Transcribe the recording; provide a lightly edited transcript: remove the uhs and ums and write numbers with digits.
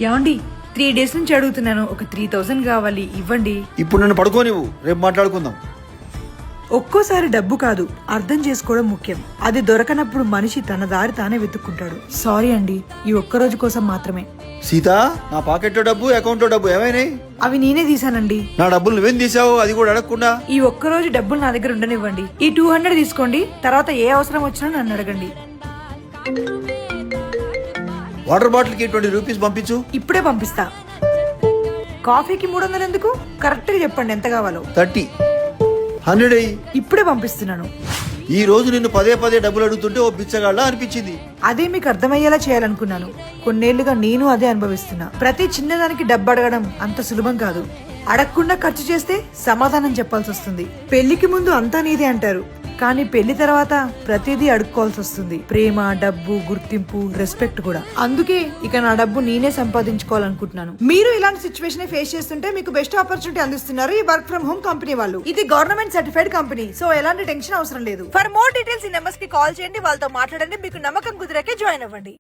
ఏమండి 3 days నుంచి అడుగుతున్నాను, ఒక 3000 కావాలి, ఇవ్వండి. ఇప్పుడు నన్ను పడుకోనివ్వు, రేపు మాట్లాడుకుందాం. ఒక్కోసారి డబ్బు కాదు, అర్థం చేసుకోవడం ముఖ్యం. అది దొరకనప్పుడు మనిషి తన దారి తానే వెతుక్కుంటాడు. సారీ అండి, ఈ ఒక్కరోజు కోసం మాత్రమే. సీత, నా పాకెట్లో డబ్బు, అకౌంట్ లో డబ్బు ఏమైనాయి? అవి నేనే తీసానండి. నా డబ్బులు నువ్వేం తీసావు, అది కూడా అడగకుండా? ఈ ఒక్కరోజు డబ్బులు నా దగ్గర ఉండనివ్వండి. ఈ 200 తీసుకోండి, తర్వాత ఏ అవసరం వచ్చినా నన్ను అడగండి. వాటర్ బాటిల్ కి 20 రూపీస్ పంపించు. ఇప్పుడే పంపిస్తా. కాఫీకి 300 ఎందుకు? కరెక్ట్ గా చెప్పండి ఎంత కావాలో. 30, 100 అయ్యి. ఇప్పుడే పంపిస్తున్నాను. ఈ రోజు నిన్ను పదే పదే డబ్బులు అడుగుతుంటే ఓ బిచ్చగాళ్ళ అనిపించింది. అదే మీకు అర్థమయ్యేలా చేయాలనుకున్నాను. కొన్నేళ్లుగా నేను అదే అనుభవిస్తున్నా. ప్రతి చిన్నదానికి డబ్బు అడగడం అంత సులభం కాదు. అడగకుండా ఖర్చు చేస్తే సమాధానం చెప్పాల్సి వస్తుంది. పెళ్లికి ముందు అంతా నీదే అంటారు, కానీ పెళ్లి తర్వాత ప్రతిదీ అడుక్కోవాల్సి వస్తుంది. ప్రేమ, డబ్బు, గుర్తింపు, రెస్పెక్ట్ కూడా. అందుకే ఇక నా డబ్బు నేనే సంపాదించుకోవాలనుకుంటున్నాను. మీరు ఇలాంటి సిచ్యువేషన్ ఫేస్ చేస్తుంటే మీకు బెస్ట్ ఆపర్చునిటీ అందిస్తున్నారు ఈ వర్క్ ఫ్రమ్ హోమ్ కంపెనీ వాళ్ళు. ఇది గవర్నమెంట్ సర్టిఫైడ్ కంపెనీ, సో ఎలాంటి టెన్షన్ అవసరం లేదు. ఫర్ మోర్ డీటెయిల్స్ ఈ నెంబర్స్ కి కాల్ చేయండి, వాళ్ళతో మాట్లాడండి. మీకు నమ్మకం కుదిరాకే జాయిన్ అవ్వండి.